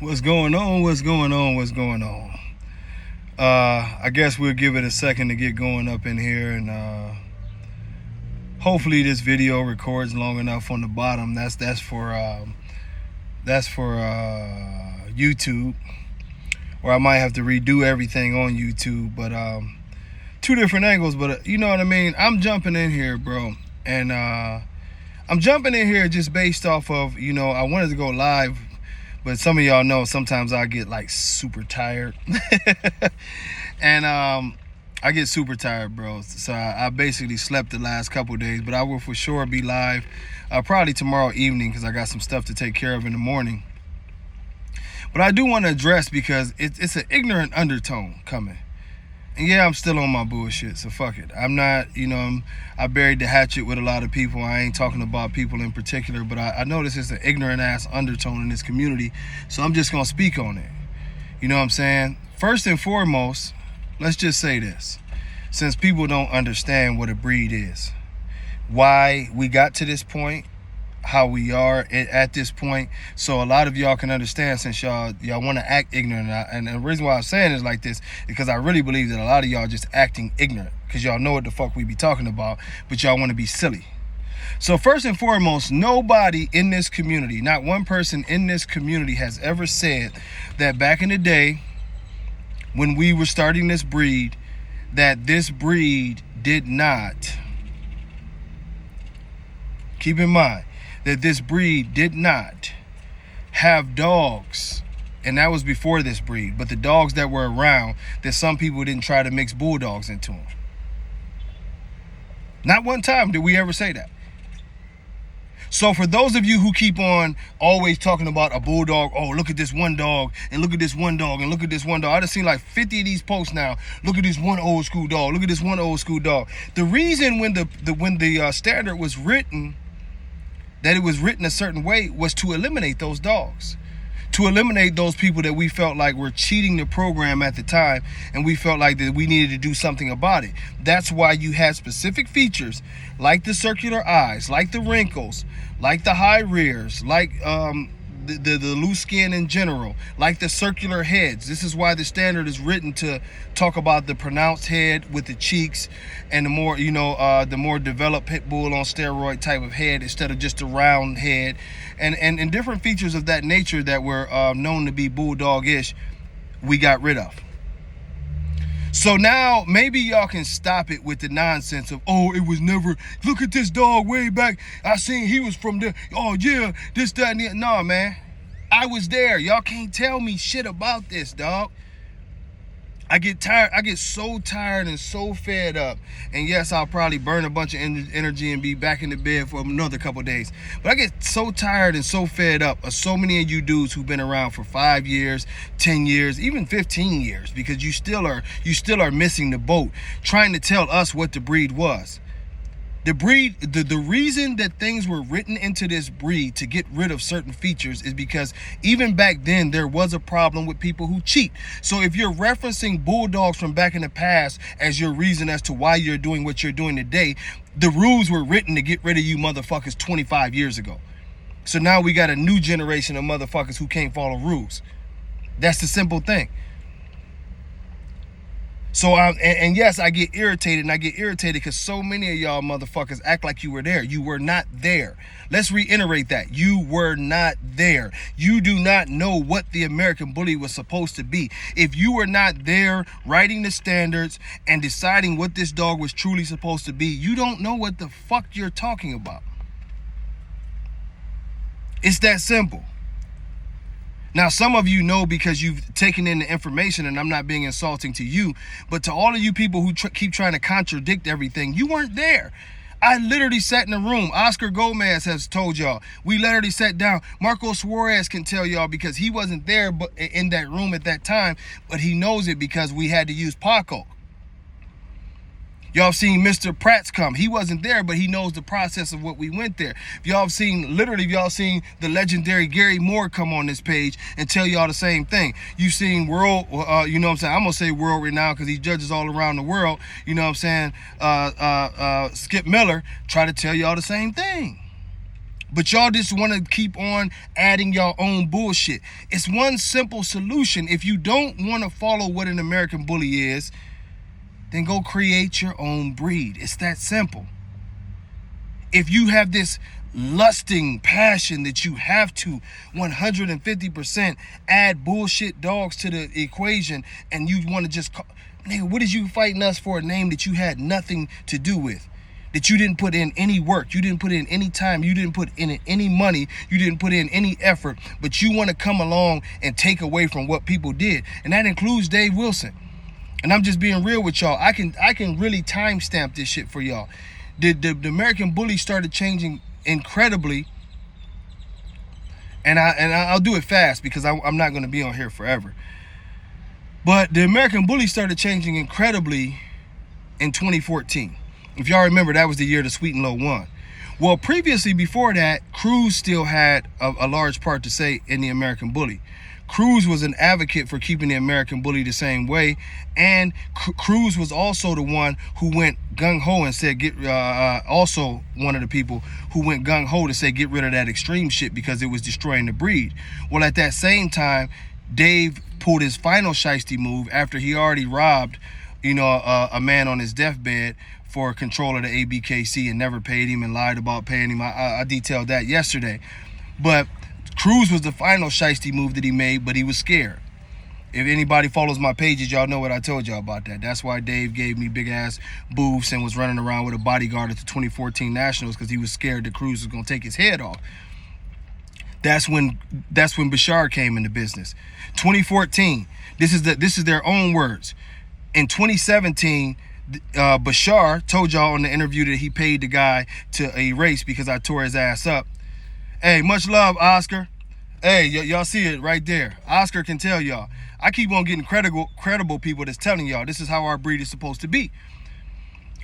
What's going on? What's going on? What's going on? I guess we'll give it a second to get going up in here, and hopefully this video records long enough on the bottom. That's for YouTube, or I might have to redo everything on YouTube. But two different angles. But you know what I mean. I'm jumping in here, bro, and I'm jumping in here just based off of, I wanted to go live. But some of y'all know sometimes I get like super tired. And I get super tired, bro. So I basically slept the last couple of days. But I will for sure be live probably tomorrow evening, because I got some stuff to take care of in the morning. But I do want to address, because it's an ignorant undertone coming. And yeah, I'm still on my bullshit, so fuck it. I'm not, I buried the hatchet with a lot of people. I ain't talking about people in particular, but I notice it's an ignorant ass undertone in this community, so I'm just gonna speak on it. You know what I'm saying? First and foremost, let's just say this. Since people don't understand what a breed is, why we got to this point, how we are at this point, so a lot of y'all can understand, since y'all want to act ignorant. And the reason why I'm saying is like this, because I really believe that a lot of y'all just acting ignorant, because y'all know what the fuck we be talking about, but y'all want to be silly. So first and foremost, nobody in this community, not one person in this community, has ever said that back in the day when we were starting this breed, that this breed did not, keep in mind, that this breed did not have dogs, and that was before this breed, but the dogs that were around, that some people didn't try to mix bulldogs into them. Not one time did we ever say that. So for those of you who keep on always talking about a bulldog, oh, look at this one dog, and look at this one dog, and look at this one dog. I done seen like 50 of these posts now. Look at this one old school dog. Look at this one old school dog. The reason when the standard was written, that it was written a certain way, was to eliminate those dogs, to eliminate those people that we felt like were cheating the program at the time, and we felt like that we needed to do something about it. That's why you had specific features like the circular eyes, like the wrinkles, like the high rears, like the loose skin in general, like the circular heads. This is why the standard is written to talk about the pronounced head with the cheeks, and the more, the more developed pit bull on steroid type of head, instead of just a round head, and different features of that nature that were known to be bulldog-ish, we got rid of. So now maybe y'all can stop it with the nonsense of, oh, it was never, look at this dog way back, I seen he was from there, oh yeah, this, that, and the, no, man, I was there. Y'all can't tell me shit about this, dog. I get tired. I get so tired and so fed up. And yes, I'll probably burn a bunch of energy and be back in the bed for another couple days. But I get so tired and so fed up of so many of you dudes who've been around for 5 years, 10 years, even 15 years, because you still are missing the boat, trying to tell us what the breed was. The breed, the reason that things were written into this breed to get rid of certain features is because even back then there was a problem with people who cheat. So if you're referencing bulldogs from back in the past as your reason as to why you're doing what you're doing today, the rules were written to get rid of you motherfuckers 25 years ago. So now we got a new generation of motherfuckers who can't follow rules. That's the simple thing. So and yes, I get irritated, because so many of y'all motherfuckers act like you were there. You were not there. Let's reiterate that. You were not there. You do not know what the American bully was supposed to be. If you were not there writing the standards and deciding what this dog was truly supposed to be, you don't know what the fuck you're talking about. It's that simple. Now, some of you know because you've taken in the information, and I'm not being insulting to you, but to all of you people who keep trying to contradict everything, you weren't there. I literally sat in the room. Oscar Gomez has told y'all. We literally sat down. Marco Suarez can tell y'all, because he wasn't there but in that room at that time, but he knows it because we had to use Paco. Y'all seen Mr. Pratt's come. He wasn't there, but he knows the process of what we went there. Y'all seen the legendary Gary Moore come on this page and tell y'all the same thing. You seen world, you know what I'm saying? I'm going to say world renowned because he judges all around the world. You know what I'm saying? Skip Miller try to tell y'all the same thing. But y'all just want to keep on adding your own bullshit. It's one simple solution. If you don't want to follow what an American bully is, then go create your own breed. It's that simple. If you have this lusting passion that you have to 150% add bullshit dogs to the equation, and you want to just call, nigga, what is you fighting us for a name that you had nothing to do with? That you didn't put in any work, you didn't put in any time, you didn't put in any money, you didn't put in any effort, but you want to come along and take away from what people did. And that includes Dave Wilson. And I'm just being real with y'all. I can really timestamp this shit for y'all. The American bully started changing incredibly, and I'll do it fast because I'm not going to be on here forever. But the American bully started changing incredibly in 2014. If y'all remember, that was the year the Sweet and Low won. Well, previously, before that, Cruz still had a large part to say in the American bully. Cruz was an advocate for keeping the American bully the same way, and Cruz was also the one who went gung-ho and said, also one of the people who went gung-ho to say get rid of that extreme shit because it was destroying the breed. Well, at that same time, Dave pulled his final shiesty move after he already robbed, a man on his deathbed for control of the ABKC and never paid him and lied about paying him. I detailed that yesterday. But Cruz was the final shiesty move that he made, but he was scared. If anybody follows my pages, y'all know what I told y'all about that. That's why Dave gave me big ass boofs and was running around with a bodyguard at the 2014 Nationals, because he was scared that Cruz was gonna take his head off. That's when Bashar came into business. 2014. This is their own words. In 2017, Bashar told y'all in the interview that he paid the guy to erase because I tore his ass up. Hey, much love, Oscar. Hey, y'all see it right there. Oscar can tell y'all. I keep on getting credible people that's telling y'all this is how our breed is supposed to be.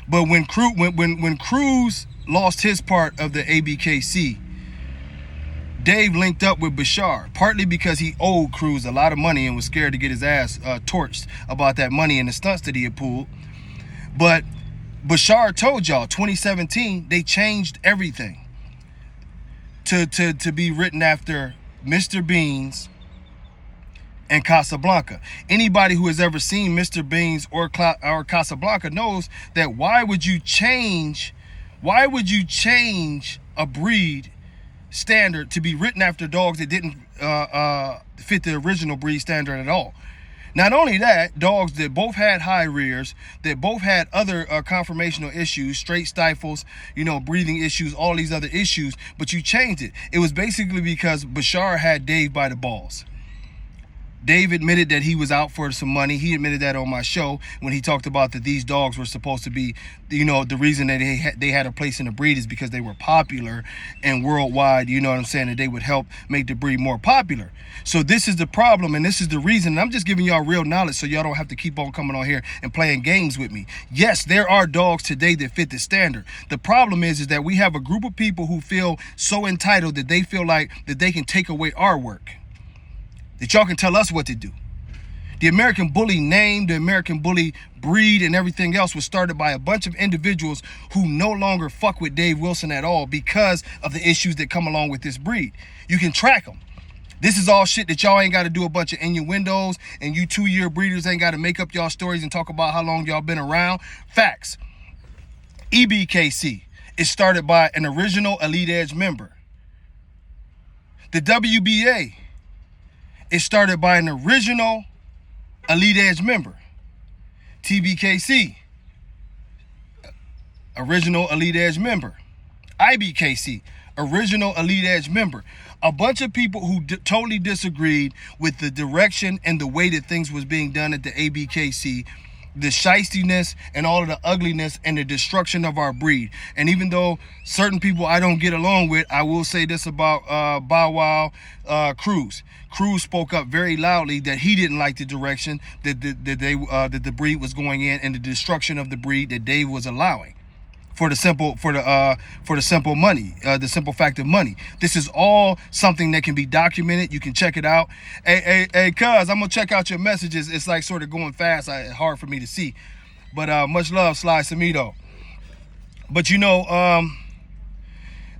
But when Cruz lost his part of the ABKC, Dave linked up with Bashar, partly because he owed Cruz a lot of money and was scared to get his ass torched about that money and the stunts that he had pulled. But Bashar told y'all, 2017, they changed everything to be written after Mr. Beans and Casablanca. Anybody who has ever seen Mr. Beans or Casablanca knows that why would you change a breed standard to be written after dogs that didn't fit the original breed standard at all? Not only that, dogs that both had high rears, that both had other conformational issues, straight stifles, breathing issues, all these other issues, but you changed it. It was basically because Bashar had Dave by the balls. Dave admitted that he was out for some money. He admitted that on my show when he talked about that these dogs were supposed to be, the reason that they had a place in the breed is because they were popular and worldwide, that they would help make the breed more popular. So this is the problem, and this is the reason. And I'm just giving y'all real knowledge so y'all don't have to keep on coming on here and playing games with me. Yes, there are dogs today that fit the standard. The problem is that we have a group of people who feel so entitled that they feel like that they can take away our work, that y'all can tell us what to do. The American bully name, the American bully breed, and everything else was started by a bunch of individuals who no longer fuck with Dave Wilson at all because of the issues that come along with this breed. You can track them. This is all shit that y'all ain't got to do a bunch of innuendos, and you 2-year breeders ain't got to make up y'all stories and talk about how long y'all been around. Facts. EBKC is started by an original Elite Edge member. The WBA is started by an original Elite Edge member. TBKC, original Elite Edge member. IBKC, original Elite Edge member. A bunch of people who totally disagreed with the direction and the way that things was being done at the ABKC, the shystiness and all of the ugliness and the destruction of our breed. And even though certain people I don't get along with, I will say this about Bow Wow Cruz. Cruz spoke up very loudly that he didn't like the direction that the breed was going in and the destruction of the breed that Dave was allowing. For the simple money, the simple fact of money. This is all something that can be documented. You can check it out. Hey, cuz, I'm gonna check out your messages. It's like sort of going fast. It's hard for me to see. But much love, Sly Samito. But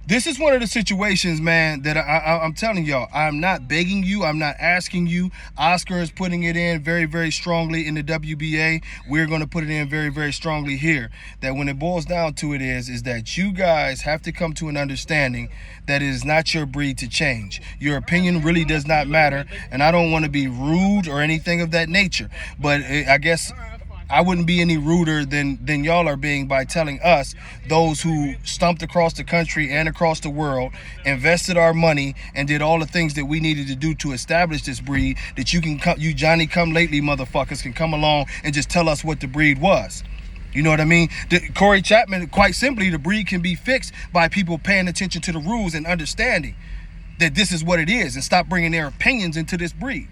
This is one of the situations, man, that I'm telling y'all, I'm not begging you. I'm not asking you. Oscar is putting it in very, very strongly in the WBA. We're going to put it in very, very strongly here. That when it boils down to it is that you guys have to come to an understanding that it is not your breed to change. Your opinion really does not matter. And I don't want to be rude or anything of that nature. But I guess I wouldn't be any ruder than y'all are being by telling us, those who stumped across the country and across the world, invested our money and did all the things that we needed to do to establish this breed, that you Johnny come lately motherfuckers can come along and just tell us what the breed was. You know what I mean? Corey Chapman, quite simply, the breed can be fixed by people paying attention to the rules and understanding that this is what it is, and stop bringing their opinions into this breed.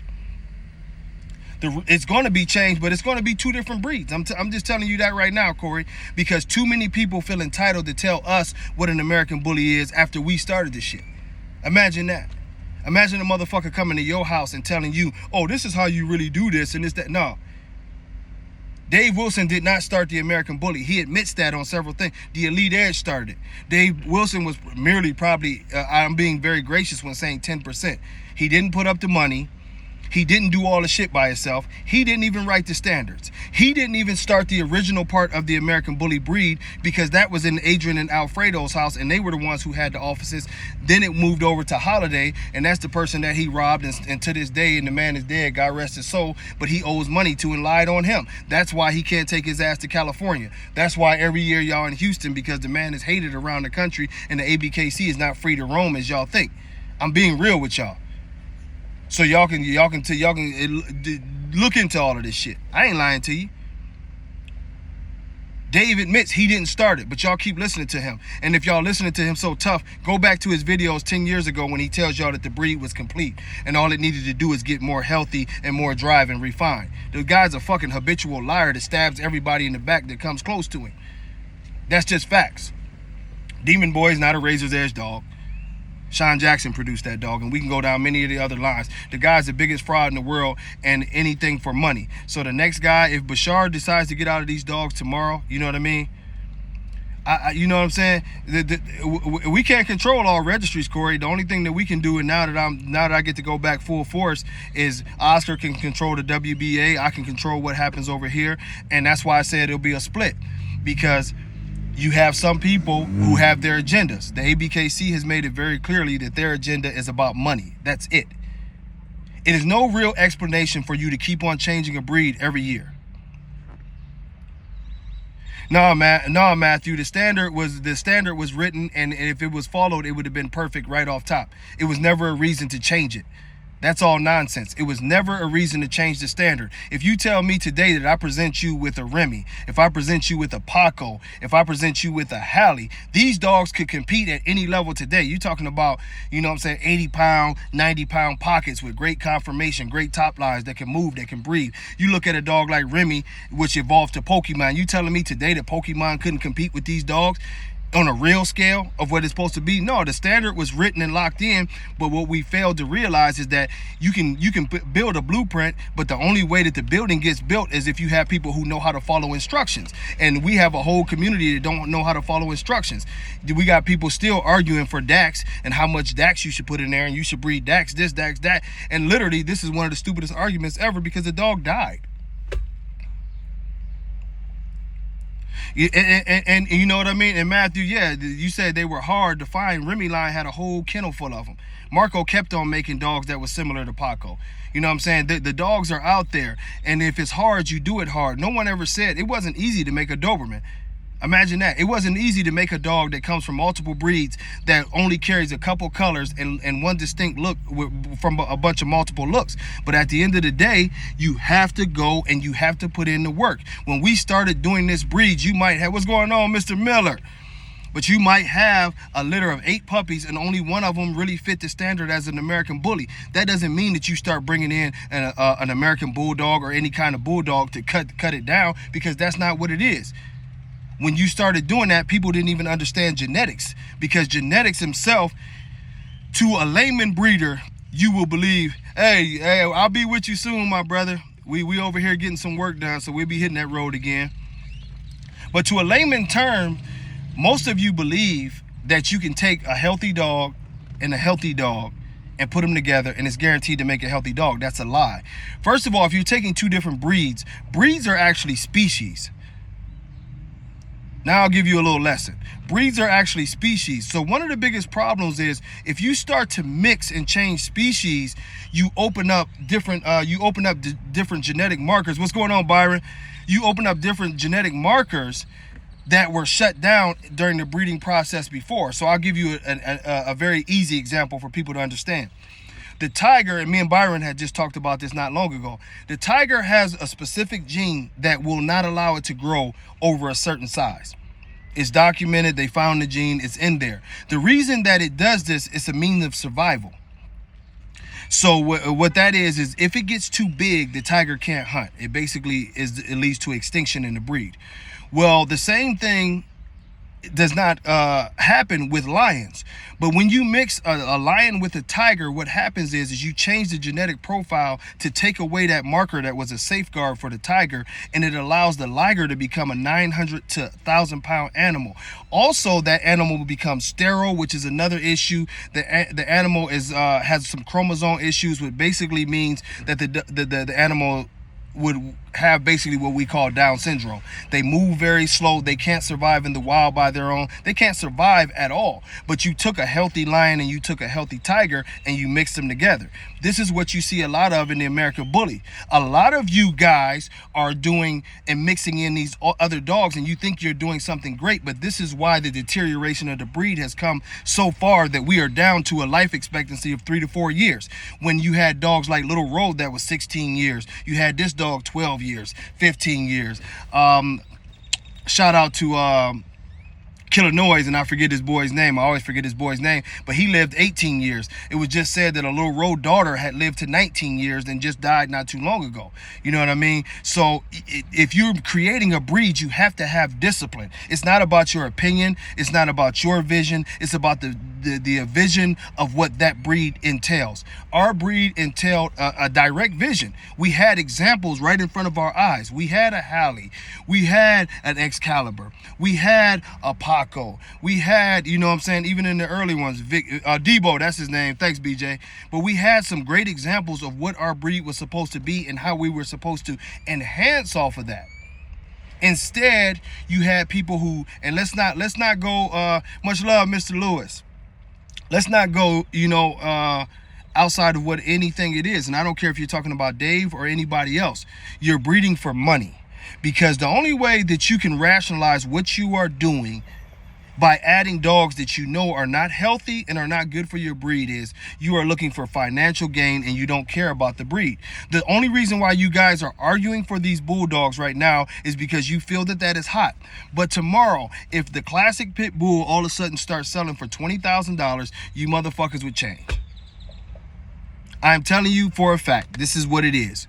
It's going to be changed, but it's going to be two different breeds. I'm just telling you that right now, Corey, because too many people feel entitled to tell us what an American bully is after we started this shit. Imagine that. Imagine a motherfucker coming to your house and telling you, oh, this is how you really do this and this, that. No. Dave Wilson did not start the American bully. He admits that on several things. The Elite Edge started it. Dave Wilson was merely probably, I'm being very gracious when saying 10%. He didn't put up the money. He didn't do all the shit by himself. He didn't even write the standards. He didn't even start the original part of the American bully breed, because that was in Adrian and Alfredo's house, and they were the ones who had the offices. Then it moved over to Holiday, and that's the person that he robbed, and to this day, and the man is dead, God rest his soul, but he owes money to and lied on him. That's why he can't take his ass to California. That's why every year y'all in Houston, because the man is hated around the country, and the ABKC is not free to roam as y'all think. I'm being real with y'all. So y'all can look into all of this shit. I ain't lying to you. Dave admits he didn't start it, but y'all keep listening to him. And if y'all listening to him so tough, go back to his videos 10 years ago when he tells y'all that the breed was complete and all it needed to do is get more healthy and more drive and refined. The guy's a fucking habitual liar that stabs everybody in the back that comes close to him. That's just facts. Demon Boy is not a razor's edge dog. Sean Jackson produced that dog, and we can go down many of the other lines. The guy's the biggest fraud in the world, and anything for money. So the next guy, if Bashar decides to get out of these dogs tomorrow, you know what I mean? You know what I'm saying? We can't control all registries, Corey. The only thing that we can do, and now that I get to go back full force, is Oscar can control the WBA. I can control what happens over here, and that's why I said it'll be a split, because you have some people who have their agendas. The ABKC has made it very clearly that their agenda is about money. That's it. It is no real explanation for you to keep on changing a breed every year. No, Matthew, the standard was written, and if it was followed, it would have been perfect right off top. It was never a reason to change it. That's all nonsense. It was never a reason to change the standard. If you tell me today that I present you with a Remy, if I present you with a Paco, if I present you with a Halle, these dogs could compete at any level today. You're talking about, 80-pound, 90-pound pockets with great conformation, great top lines that can move, that can breathe. You look at a dog like Remy, which evolved to Pokemon. You telling me today that Pokemon couldn't compete with these dogs on a real scale of what it's supposed to be? No, the standard was written and locked in, but what we failed to realize is that you can build a blueprint, but the only way that the building gets built is if you have people who know how to follow instructions. And we have a whole community that don't know how to follow instructions. We got people still arguing for Dax and how much Dax you should put in there, and you should breed Dax this, Dax that. And literally, this is one of the stupidest arguments ever, because the dog died. And you know what I mean? And Matthew, yeah, you said they were hard to find. Remy line had a whole kennel full of them. Marco kept on making dogs that was similar to Paco. You know what I'm saying? The dogs are out there, and if it's hard, you do it hard. No one ever said it wasn't easy to make a Doberman. Imagine that. It wasn't easy to make a dog that comes from multiple breeds, that only carries a couple colors and one distinct look from a bunch of multiple looks. But at the end of the day, you have to go and you have to put in the work. When we started doing this breed, you might have, what's going on, Mr. Miller? But you might have a litter of 8 puppies and only one of them really fit the standard as an American bully. That doesn't mean that you start bringing in an American bulldog or any kind of bulldog to cut it down, because that's not what it is. When you started doing that, people didn't even understand genetics, because genetics himself, to a layman breeder, you will believe, hey, I'll be with you soon, my brother. We over here getting some work done, so we'll be hitting that road again. But to a layman term, most of you believe that you can take a healthy dog and a healthy dog and put them together and it's guaranteed to make a healthy dog. That's a lie. First of all, if you're taking two different breeds are actually species. Now I'll give you a little lesson. Breeds are actually species. So one of the biggest problems is if you start to mix and change species, you open up different different genetic markers. What's going on, Byron? You open up different genetic markers that were shut down during the breeding process before. So I'll give you a very easy example for people to understand. The tiger, and me and Byron had just talked about this not long ago. The tiger has a specific gene that will not allow it to grow over a certain size. It's documented. They found the gene. It's in there. The reason that it does this is a means of survival. So what that is if it gets too big, the tiger can't hunt. It basically it leads to extinction in the breed. Well, the same thing does not happen with lions. But when you mix a lion with a tiger, what happens is you change the genetic profile to take away that marker that was a safeguard for the tiger, and it allows the liger to become a 900 to 1,000 pound animal. Also, that animal will become sterile, which is another issue. The animal has some chromosome issues, which basically means that the animal would have basically what we call Down syndrome. They move very slow. They can't survive in the wild by their own. They can't survive at all. But you took a healthy lion and you took a healthy tiger and you mixed them together. This is what you see a lot of in the American Bully. A lot of you guys are doing and mixing in these other dogs and you think you're doing something great, but this is why the deterioration of the breed has come so far that we are down to a life expectancy of 3 to 4 years. When you had dogs like Little Road that was 16 years, you had this dog 12 years, 15 years. Shout out to Killer Noise, and I forget his boy's name. I always forget his boy's name, but he lived 18 years. It was just said that a Little Road daughter had lived to 19 years and just died not too long ago. You know what I mean? So if you're creating a breed, you have to have discipline. It's not about your opinion. It's not about your vision. It's about the vision of what that breed entails. Our breed entailed a direct vision. We had examples right in front of our eyes. We had a Halley. We had an Excalibur. We had a Paco. We had, you know what I'm saying, even in the early ones, Debo, that's his name. Thanks, BJ. But we had some great examples of what our breed was supposed to be and how we were supposed to enhance off of that. Instead, you had people who, and let's not go, much love, Mr. Lewis. Let's not go, outside of what anything it is. And I don't care if you're talking about Dave or anybody else. You're breeding for money. Because the only way that you can rationalize what you are doing by adding dogs that you know are not healthy and are not good for your breed is you are looking for financial gain and you don't care about the breed. The only reason why you guys are arguing for these bulldogs right now is because you feel that is hot. But tomorrow, if the classic pit bull all of a sudden starts selling for $20,000, you motherfuckers would change. I'm telling you for a fact, this is what it is.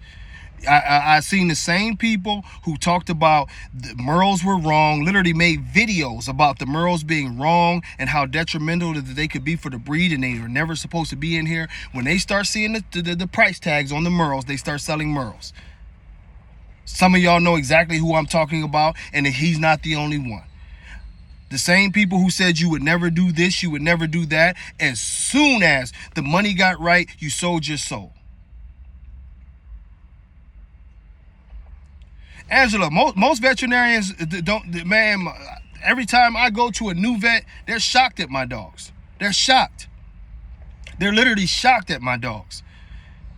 I've seen the same people who talked about the Merles were wrong, literally made videos about the Merles being wrong and how detrimental that they could be for the breed and they were never supposed to be in here. When they start seeing the price tags on the Merles, they start selling Merles. Some of y'all know exactly who I'm talking about, and he's not the only one. The same people who said you would never do this, you would never do that, as soon as the money got right, you sold your soul. Angela, most veterinarians don't, man, every time I go to a new vet, they're shocked at my dogs. They're shocked. They're literally shocked at my dogs.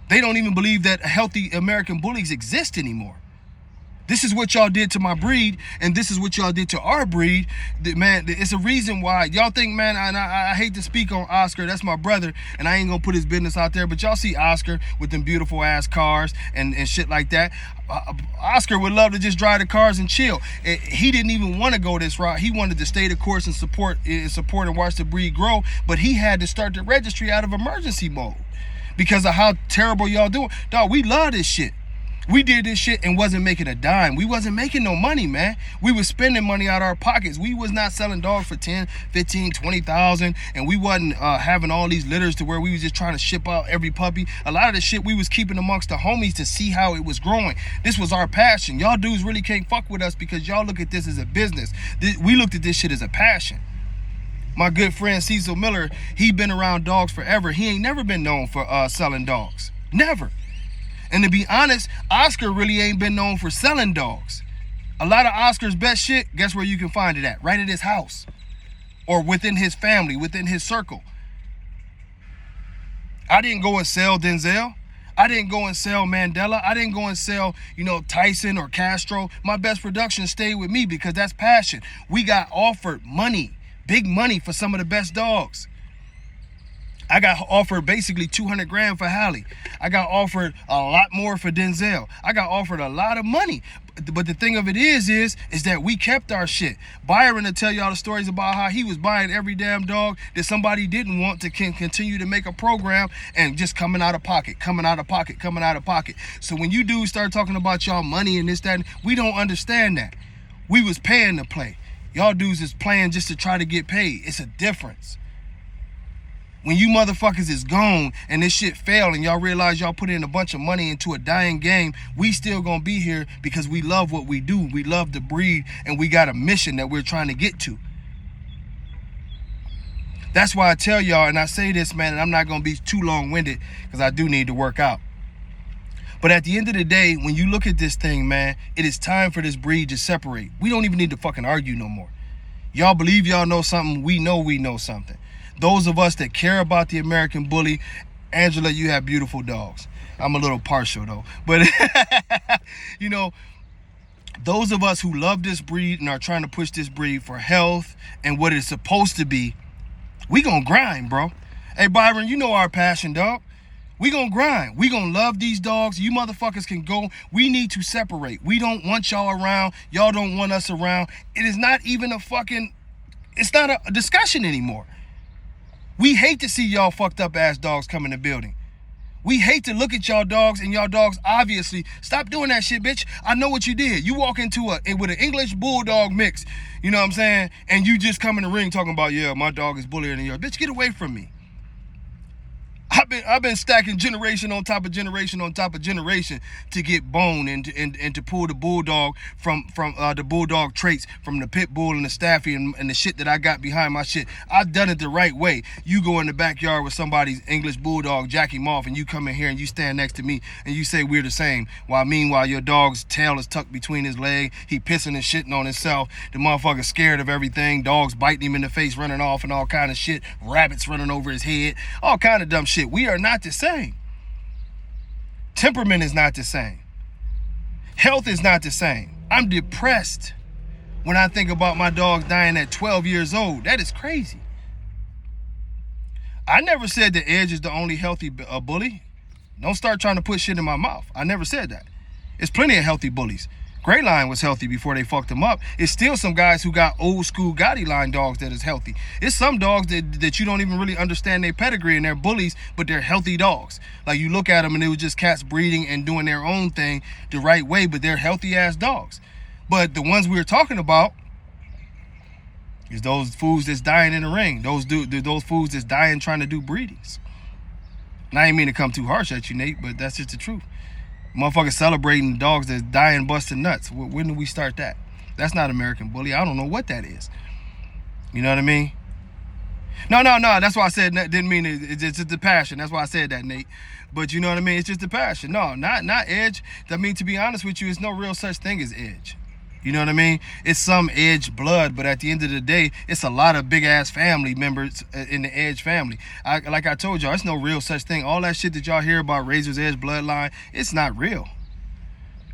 They don't even believe that healthy American bullies exist anymore. This is what y'all did to my breed, and this is what y'all did to our breed. Man, it's a reason why. Y'all think, man, I hate to speak on Oscar. That's my brother, and I ain't going to put his business out there. But y'all see Oscar with them beautiful-ass cars and shit like that. Oscar would love to just drive the cars and chill. He didn't even want to go this route. He wanted to stay the course and support and watch the breed grow. But he had to start the registry out of emergency mode because of how terrible y'all doing. Dog, we love this shit. We did this shit and wasn't making a dime. We wasn't making no money, man. We was spending money out of our pockets. We was not selling dogs for 10, 15, 20,000, and we wasn't having all these litters to where we was just trying to ship out every puppy. A lot of the shit we was keeping amongst the homies to see how it was growing. This was our passion. Y'all dudes really can't fuck with us because y'all look at this as a business. We looked at this shit as a passion. My good friend Cecil Miller, he been around dogs forever. He ain't never been known for selling dogs. Never. And to be honest, Oscar really ain't been known for selling dogs. A lot of Oscar's best shit, guess where you can find it at? Right at his house. Or within his family, within his circle. I didn't go and sell Denzel. I didn't go and sell Mandela. I didn't go and sell, Tyson or Castro. My best production stayed with me because that's passion. We got offered money, big money for some of the best dogs. I got offered basically 200 grand for Hallie. I got offered a lot more for Denzel. I got offered a lot of money. But the thing of it is that we kept our shit. Byron will tell y'all the stories about how he was buying every damn dog that somebody didn't want to continue to make a program and just coming out of pocket. So when you dudes start talking about y'all money and this, that, we don't understand that. We was paying to play. Y'all dudes is playing just to try to get paid. It's a difference. When you motherfuckers is gone and this shit failed and y'all realize y'all put in a bunch of money into a dying game, we still gonna be here because we love what we do. We love the breed and we got a mission that we're trying to get to. That's why I tell y'all, and I say this, man, and I'm not gonna be too long-winded because I do need to work out. But at the end of the day, when you look at this thing, man, it is time for this breed to separate. We don't even need to fucking argue no more. Y'all believe y'all know something, we know something. Those of us that care about the American bully, Angela, you have beautiful dogs. I'm a little partial though. But, those of us who love this breed and are trying to push this breed for health and what it's supposed to be, we gonna grind, bro. Hey, Byron, you know our passion, dog. We gonna grind. We gonna love these dogs. You motherfuckers can go. We need to separate. We don't want y'all around. Y'all don't want us around. It is not even it's not a discussion anymore. We hate to see y'all fucked up ass dogs come in the building. We hate to look at y'all dogs and y'all dogs obviously stop doing that shit, bitch. I know what you did. You walk into with an English bulldog mix, you know what I'm saying? And you just come in the ring talking about, yeah, my dog is bullier than yours. Bitch, get away from me. I've been stacking generation on top of generation on top of generation to get bone and to pull the bulldog from the bulldog traits from the pit bull and the staffy and the shit that I got behind my shit. I've done it the right way. You go in the backyard with somebody's English bulldog, jack him off, and you come in here and you stand next to me and you say we're the same. While meanwhile your dog's tail is tucked between his leg, he pissing and shitting on himself. The motherfucker's scared of everything. Dogs biting him in the face, running off and all kind of shit. Rabbits running over his head. All kind of dumb shit. We are not the same. Temperament is not the same. Health is not the same. I'm depressed when I think about my dog dying at 12 years old. That is crazy. I never said that Edge is the only healthy bully. Don't start trying to put shit in my mouth. I never said that. There's plenty of healthy bullies. Gray Line was healthy before they fucked him up. It's still some guys who got old school Gotti line dogs that is healthy. It's some dogs that you don't even really understand their pedigree and they're bullies, but they're healthy dogs. Like you look at them and it was just cats breeding and doing their own thing the right way, but they're healthy ass dogs. But the ones we were talking about is those fools that's dying in the ring. Those fools that's dying trying to do breedings. And I ain't mean to come too harsh at you, Nate, but that's just the truth. Motherfuckers celebrating dogs that's dying busting nuts. When do we start that? That's not American bully. I don't know what that is. You know what I mean? No. That's why I said that. Didn't mean it. It's just the passion. That's why I said that, Nate. But you know what I mean? It's just the passion. No, not Edge. I mean, to be honest with you, it's no real such thing as Edge. You know what I mean? It's some Edge blood, but at the end of the day, it's a lot of big-ass family members in the Edge family. Like I told y'all, it's no real such thing. All that shit that y'all hear about Razor's Edge bloodline, it's not real.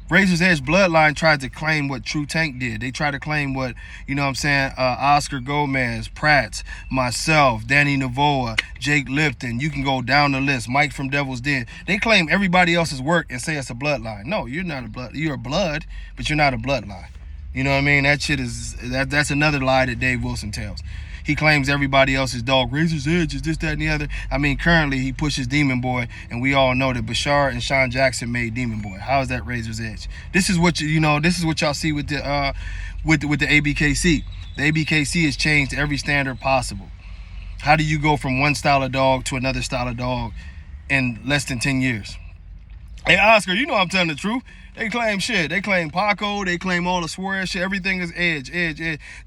Razor's Edge bloodline tried to claim what True Tank did. They tried to claim what, you know what I'm saying, Oscar Gomez, Pratt, myself, Danny Navoa, Jake Lipton. You can go down the list. Mike from Devil's Den. They claim everybody else's work and say it's a bloodline. No, you're not a blood. You're a blood, but you're not a bloodline. You know what I mean? That shit is, that's another lie that Dave Wilson tells. He claims everybody else's dog, Razor's Edge, is this, that, and the other. I mean, currently he pushes Demon Boy, and we all know that Bashar and Sean Jackson made Demon Boy. How is that Razor's Edge? This is what this is what y'all see with the ABKC. The ABKC has changed every standard possible. How do you go from one style of dog to another style of dog in less than 10 years? Hey, Oscar, you know I'm telling the truth. They claim shit. They claim Paco. They claim all the swear shit. Everything is edge.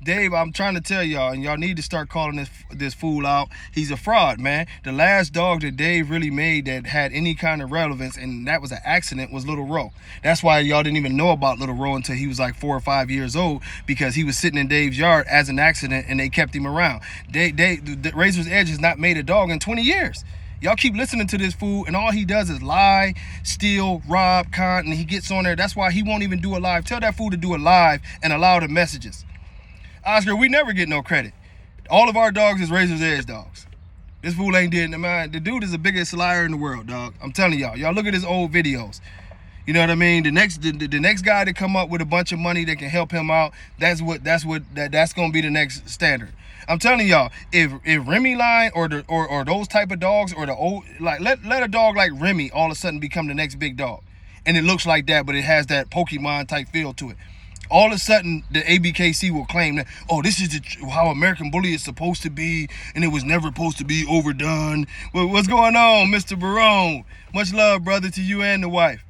Dave, I'm trying to tell y'all, and y'all need to start calling this fool out. He's a fraud, man. The last dog that Dave really made that had any kind of relevance, and that was an accident, was Little Ro. That's why y'all didn't even know about Little Ro until he was like 4 or 5 years old, because he was sitting in Dave's yard as an accident, and they kept him around. The Razor's Edge has not made a dog in 20 years. Y'all keep listening to this fool, and all he does is lie, steal, rob, con, and he gets on there. That's why he won't even do a live. Tell that fool to do a live and allow the messages. Oscar, we never get no credit. All of our dogs is Razor's Edge dogs. This fool ain't did, man. The dude is the biggest liar in the world, dog. I'm telling y'all. Y'all look at his old videos. You know what I mean? The next guy to come up with a bunch of money that can help him out, that's gonna be the next standard. I'm telling y'all, if Remy line or those type of dogs, or the old, like let a dog like Remy all of a sudden become the next big dog, and it looks like that, but it has that Pokemon type feel to it. All of a sudden, the ABKC will claim that, oh, this is how American Bully is supposed to be, and it was never supposed to be overdone. Well, what's going on, Mr. Barone? Much love, brother, to you and the wife.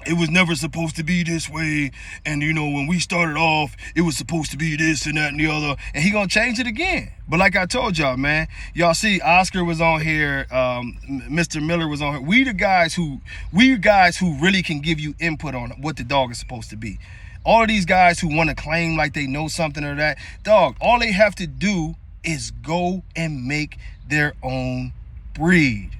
It was never supposed to be this way, and you know, when we started off, it was supposed to be this and that and the other, and he gonna change it again. But like I told y'all, man, y'all see Oscar was on here, Mr. Miller was on here. We guys who really can give you input on what the dog is supposed to be. All of these guys who want to claim like they know something or that, dog, all they have to do is go and make their own breed.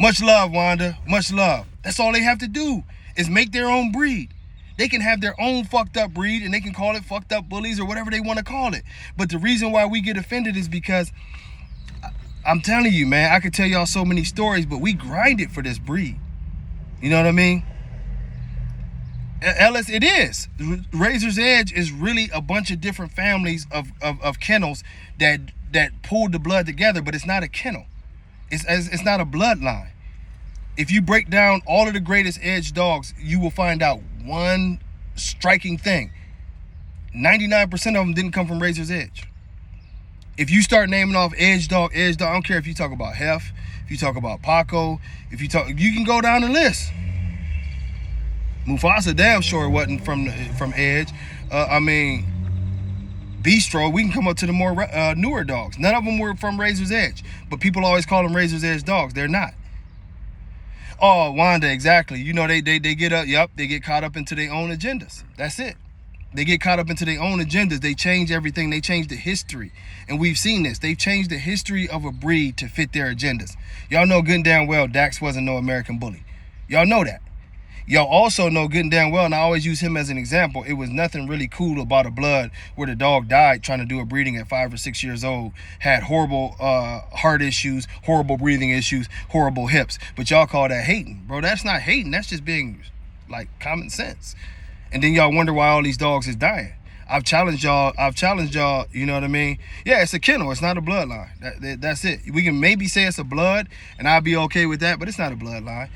Much love, Wanda, much love. That's all they have to do, is make their own breed. They can have their own fucked up breed, and they can call it fucked up bullies or whatever they want to call it. But the reason why we get offended is because, I'm telling you, man, I could tell y'all so many stories, but we grinded for this breed. You know what I mean? Ellis, it is. Razor's Edge is really a bunch of different families of kennels that pulled the blood together, but it's not a kennel. It's not a bloodline. If you break down all of the greatest edge dogs, you will find out one striking thing. 99% of them didn't come from Razor's Edge. If you start naming off edge dog, I don't care if you talk about Hef, if you talk about Paco, you can go down the list. Mufasa damn sure wasn't from Edge. Bistro, we can come up to the more newer dogs. None of them were from Razor's Edge, but people always call them Razor's Edge dogs. They're not. Oh, Wanda, exactly. You know, they get caught up into their own agendas. That's it. They get caught up into their own agendas. They change everything. They change the history. And we've seen this. They've changed the history of a breed to fit their agendas. Y'all know good and damn well Dax wasn't no American Bully. Y'all know that. Y'all also know good and damn well, and I always use him as an example, it was nothing really cool about a blood where the dog died trying to do a breeding at 5 or 6 years old, had horrible heart issues, horrible breathing issues, horrible hips. But y'all call that hating. Bro, that's not hating. That's just being like common sense. And then y'all wonder why all these dogs is dying. I've challenged y'all, you know what I mean? Yeah, it's a kennel, it's not a bloodline. That's it. We can maybe say it's a blood, and I'll be okay with that, but it's not a bloodline.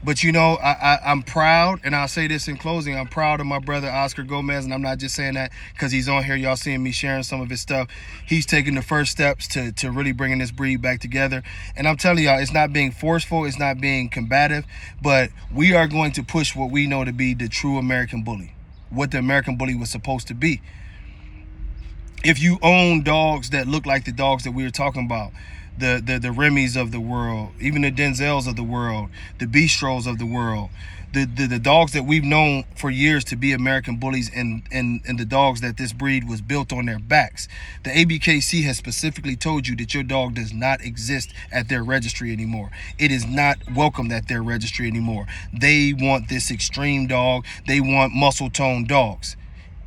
But you know, I'm proud, and I'll say this in closing, I'm proud of my brother Oscar Gomez, and I'm not just saying that because he's on here. Y'all seeing me sharing some of his stuff. He's taking the first steps to really bringing this breed back together. And I'm telling y'all, it's not being forceful, it's not being combative, but we are going to push what we know to be the true American Bully, what the American Bully was supposed to be. If you own dogs that look like the dogs that we were talking about, the Remys of the world, even the Denzels of the world, the Bistros of the world, the dogs that we've known for years to be American Bullies, and the dogs that this breed was built on their backs. The ABKC has specifically told you that your dog does not exist at their registry anymore. It is not welcomed at their registry anymore. They want this extreme dog. They want muscle-toned dogs.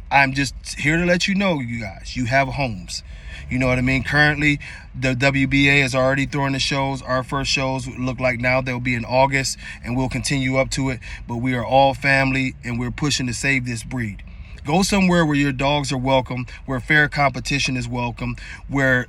I'm just here to let you know, you guys, you have homes. You know what I mean? Currently, the WBA is already throwing the shows. Our first shows look like now they'll be in August, and we'll continue up to it. But we are all family, and we're pushing to save this breed. Go somewhere where your dogs are welcome, where fair competition is welcome, where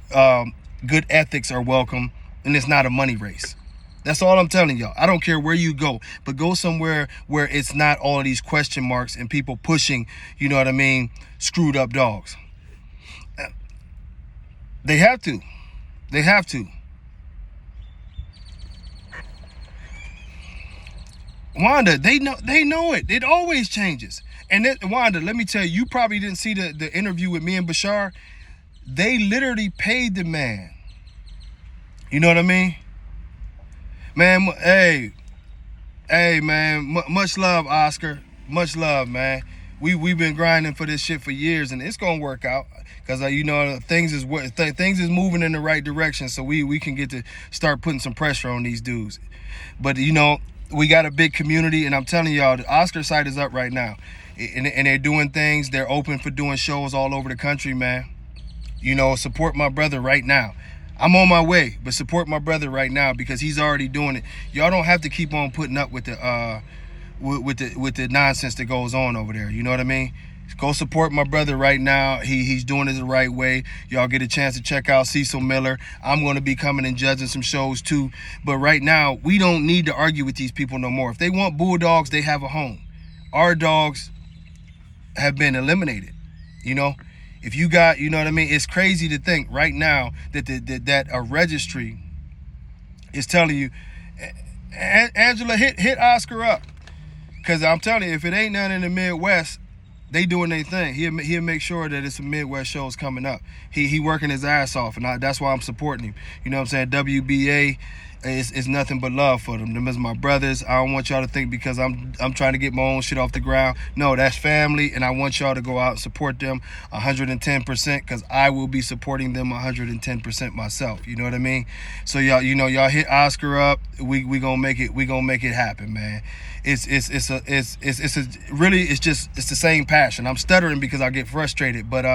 good ethics are welcome, and it's not a money race. That's all I'm telling y'all. I don't care where you go, but go somewhere where it's not all of these question marks and people pushing, you know what I mean, screwed up dogs. They have to. They have to. Wanda, they know it. It always changes. And then, Wanda, let me tell you, you probably didn't see the interview with me and Bashar. They literally paid the man. You know what I mean? Man, hey, man, much love, Oscar. Much love, man. We've been grinding for this shit for years, and it's gonna work out. Cause you know things is moving in the right direction, so we can get to start putting some pressure on these dudes. But you know, we got a big community, and I'm telling y'all, the Oscar site is up right now, and they're doing things. They're open for doing shows all over the country, man. You know, support my brother right now. I'm on my way, but support my brother right now because he's already doing it. Y'all don't have to keep on putting up with the nonsense that goes on over there. You know what I mean? Go support my brother right now. He's doing it the right way. Y'all get a chance to check out Cecil Miller. I'm going to be coming and judging some shows too. But right now, we don't need to argue with these people no more. If they want bulldogs, they have a home. Our dogs have been eliminated. You know, if you got, you know what I mean? It's crazy to think right now that a registry is telling you, Angela, hit Oscar up. Because I'm telling you, if it ain't none in the Midwest, they doing their thing. He'll make sure that it's some Midwest shows coming up. He working his ass off, and that's why I'm supporting him. You know what I'm saying? WBA is nothing but love for them. Them is my brothers. I don't want y'all to think because I'm trying to get my own shit off the ground. No, that's family, and I want y'all to go out and support them 110% because I will be supporting them 110% myself. You know what I mean? So y'all, you know, y'all hit Oscar up. We gonna make it happen, man. It's the same passion. I'm stuttering because I get frustrated, but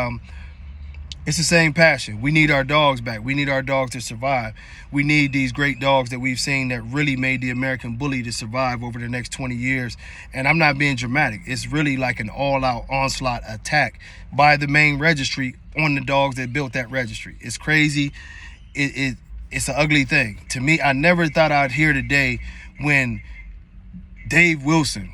it's the same passion. We need our dogs back. We need our dogs to survive. We need these great dogs that we've seen that really made the American bully to survive over the next 20 years. And I'm not being dramatic. It's really like an all-out onslaught attack by the main registry on the dogs that built that registry. It's crazy. It's an ugly thing. To me, I never thought I'd hear today when Dave Wilson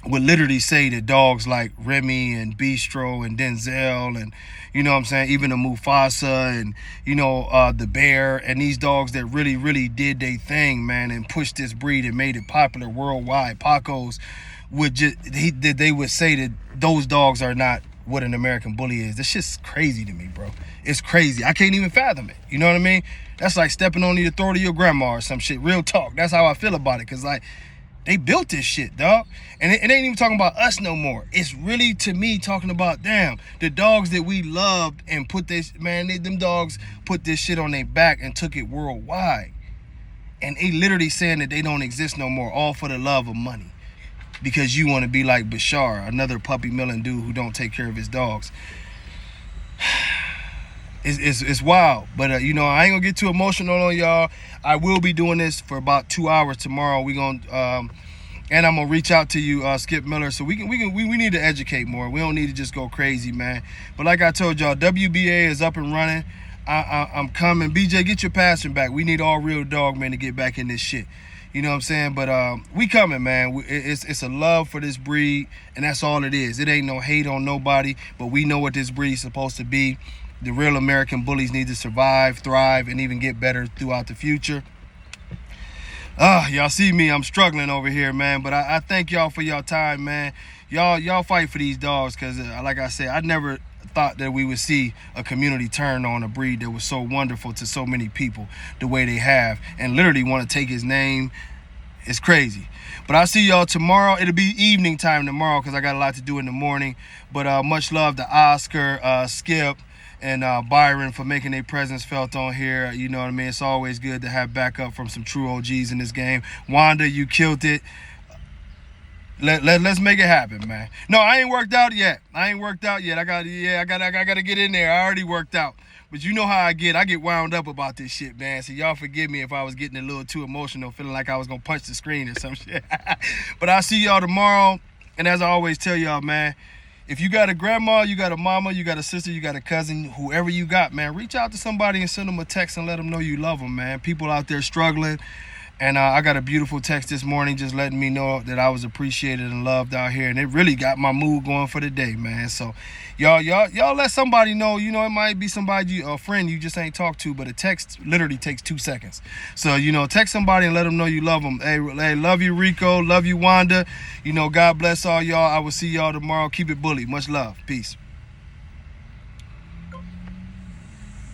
would literally say that dogs like Remy and Bistro and Denzel and, you know what I'm saying, even the Mufasa and, you know, the Bear and these dogs that really, really did their thing, man, and pushed this breed and made it popular worldwide. Pacos they would say that those dogs are not what an American bully is. This shit's crazy to me, bro. It's crazy. I can't even fathom it. You know what I mean? That's like stepping on the throat of your grandma or some shit. Real talk. That's how I feel about it. Cause like, they built this shit, dog. And it ain't even talking about us no more. It's really, to me, talking about, damn, the dogs that we loved and put this, man, them dogs put this shit on their back and took it worldwide. And they literally saying that they don't exist no more, all for the love of money. Because you want to be like Bashar, another puppy milling dude who don't take care of his dogs. It's wild, but you know, I ain't gonna get too emotional on y'all. I will be doing this for about 2 hours tomorrow. We gonna and I'm gonna reach out to you, Skip Miller, so we need to educate more. We don't need to just go crazy, man. But like I told y'all, WBA is up and running. I'm coming. BJ, get your passion back. We need all real dog men to get back in this shit. You know what I'm saying? But we coming, man. It's a love for this breed, and that's all it is. It ain't no hate on nobody, but we know what this breed is supposed to be. The real American bullies need to survive, thrive, and even get better throughout the future. Y'all see me, I'm struggling over here, man. But I thank y'all for y'all time, man. Y'all fight for these dogs, because like I said, I never thought that we would see a community turn on a breed that was so wonderful to so many people the way they have, and literally want to take his name. It's crazy. But I'll see y'all tomorrow. It'll be evening time tomorrow because I got a lot to do in the morning. But much love to Oscar, Skip, and Byron for making their presence felt on here. You know what I mean? It's always good to have backup from some true OGs in this game. Wanda, you killed it. Let's make it happen, man. No, I ain't worked out yet. I gotta get in there. I already worked out. But you know how I get. I get wound up about this shit, man. So y'all forgive me if I was getting a little too emotional, feeling like I was gonna punch the screen or some shit. But I'll see y'all tomorrow. And as I always tell y'all, man, if you got a grandma, you got a mama, you got a sister, you got a cousin, whoever you got, man, reach out to somebody and send them a text and let them know you love them, man. People out there struggling, And I got a beautiful text this morning just letting me know that I was appreciated and loved out here. And it really got my mood going for the day, man. So y'all let somebody know. You know, it might be somebody, a friend you just ain't talked to, but a text literally takes 2 seconds. So, you know, text somebody and let them know you love them. Hey, love you, Rico. Love you, Wanda. You know, God bless all y'all. I will see y'all tomorrow. Keep it bully. Much love. Peace.